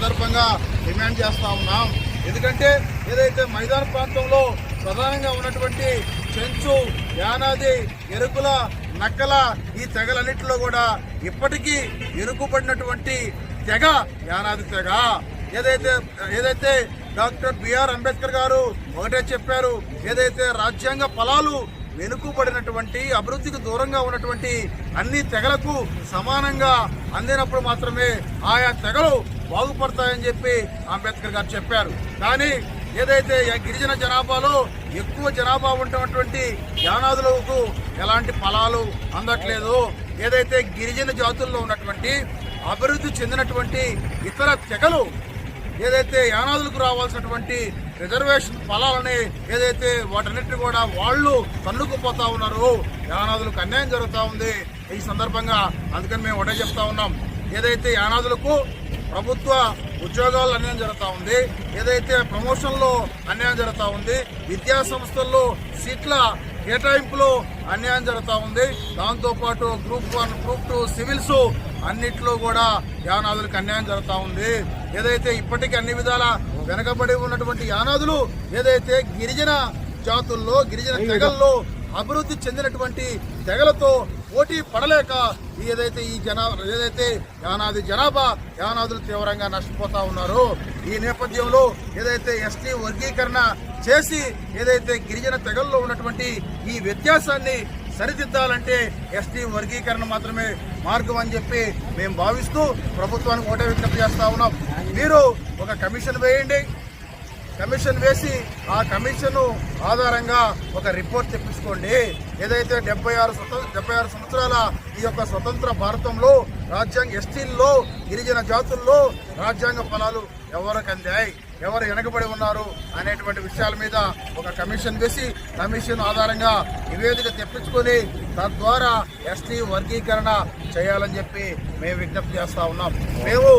సందర్భంగా డిమాండ్ చేస్తా ఉన్నాం. ఎందుకంటే ఏదైతే మైదాన ప్రాంతంలో ప్రధానంగా ఉన్నటువంటి చెంచు, యానాది, ఎరుకుల, నక్కల ఈ తెగలన్నింటిలో కూడా ఇప్పటికీ ఇరుకుపడినటువంటి తెగ యానాది తెగ. ఏదైతే డాక్టర్ బిఆర్ అంబేద్కర్ గారు ఒకటే చెప్పారు, ఏదైతే రాజ్యాంగ ఫలాలు వెనుకబడినటువంటి అభివృద్ధికి దూరంగా ఉన్నటువంటి అన్ని తెగలకు సమానంగా అందినప్పుడు మాత్రమే ఆయా తెగలు బాగుపడతాయని చెప్పి అంబేద్కర్ గారు చెప్పారు. కానీ ఏదైతే గిరిజన జనాభాలో ఎక్కువ జనాభా ఉన్నటువంటి యానాదులకు ఎలాంటి ఫలాలు అందట్లేదు. ఏదైతే గిరిజన జాతుల్లో ఉన్నటువంటి అభివృద్ధి చెందినటువంటి ఇతర తెగలు ఏదైతే యానాదులకు రావాల్సినటువంటి రిజర్వేషన్ ఫలాలని ఏదైతే వాటన్నిటిని కూడా వాళ్ళు తన్నుకుపోతా ఉన్నారు. యానాదులకు అన్యాయం జరుగుతూ ఉంది ఈ సందర్భంగా. అందుకని మేము ఒకటే చెప్తా ఉన్నాం, ఏదైతే యానాదులకు ప్రభుత్వ ఉద్యోగాల్లో అన్యాయం జరుగుతూ ఉంది, ఏదైతే ప్రమోషన్లో అన్యాయం జరుగుతూ ఉంది, విద్యా సంస్థల్లో సీట్ల కేటాయింపులో అన్యాయం జరుగుతూ ఉంది, దాంతోపాటు గ్రూప్ 1, గ్రూప్ 2 సివిల్స్ అన్నిట్లో కూడా యానాదులకు అన్యాయం జరుగుతూ ఉంది. ఏదైతే ఇప్పటికీ అన్ని విధాల వెనకబడి ఉన్నటువంటి యానాదులు ఏదైతే గిరిజన జాతుల్లో, గిరిజన తెగల్లో అభివృద్ధి చెందినటువంటి తెగలతో పోటీ పడలేక ఏదైతే యానాది జనాభా యానాదులు తీవ్రంగా నష్టపోతా ఉన్నారు. ఈ నేపథ్యంలో ఏదైతే ఎస్టీ వర్గీకరణ చేసి ఏదైతే గిరిజన తెగల్లో ఉన్నటువంటి ఈ వ్యత్యాసాన్ని సరిదిద్దాలంటే ఎస్టీ వర్గీకరణ మాత్రమే మార్గం అని చెప్పి మేము భావిస్తూ ప్రభుత్వానికి ఒకటే విజ్ఞప్తి చేస్తా ఉన్నాం. మీరు ఒక కమిషన్ వేయండి, కమిషన్ వేసి ఆ కమిషన్ ఆధారంగా ఒక రిపోర్ట్ తెప్పించుకోండి. ఏదైతే 76 సంవత్సరాల ఈ యొక్క స్వతంత్ర భారతంలో ఎస్టీల్లో, గిరిజన జాతుల్లో రాజ్యాంగ ఫలాలు ఎవరికి అందాయి, ఎవరు వెనకబడి ఉన్నారు అనేటువంటి విషయాల మీద ఒక కమిషన్ వేసి కమిషన్ ఆధారంగా నివేదిక తెప్పించుకొని తద్వారా ఎస్టీ వర్గీకరణ చేయాలని చెప్పి మేము విజ్ఞప్తి చేస్తా ఉన్నాం. మేము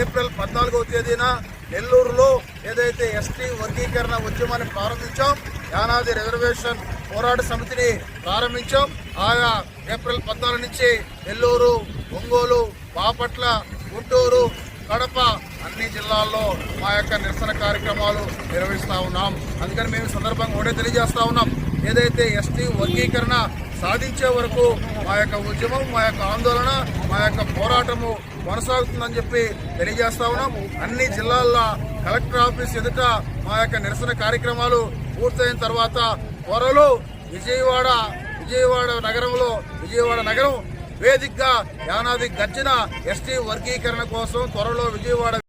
ఏప్రిల్ 14వ తేదీన నెల్లూరులో ఏదైతే ఎస్టీ వర్గీకరణ ఉద్యమాన్ని ప్రారంభించాం, యానాది రిజర్వేషన్ పోరాట సమితిని ప్రారంభించాం. ఆయా ఏప్రిల్ 14 నుంచి నెల్లూరు, ఒంగోలు, బాపట్ల, గుంటూరు, కడప అన్ని జిల్లాల్లో మా యొక్క నిరసన కార్యక్రమాలు నిర్వహిస్తా ఉన్నాం. అందుకని మేము సందర్భంగా ఒకటే తెలియజేస్తా ఉన్నాం, ఏదైతే ఎస్టీ వర్గీకరణ సాధించే వరకు మా యొక్క ఉద్యమం, మా యొక్క ఆందోళన, మా యొక్క పోరాటము కొనసాగుతుందని చెప్పి తెలియజేస్తా ఉన్నాం. అన్ని జిల్లాల్లో కలెక్టర్ ఆఫీస్ ఎదుట మా యొక్క నిరసన కార్యక్రమాలు పూర్తయిన తర్వాత త్వరలో విజయవాడ నగరం వేదికగా యానాది గర్జన ఎస్టీ వర్గీకరణ కోసం త్వరలో విజయవాడ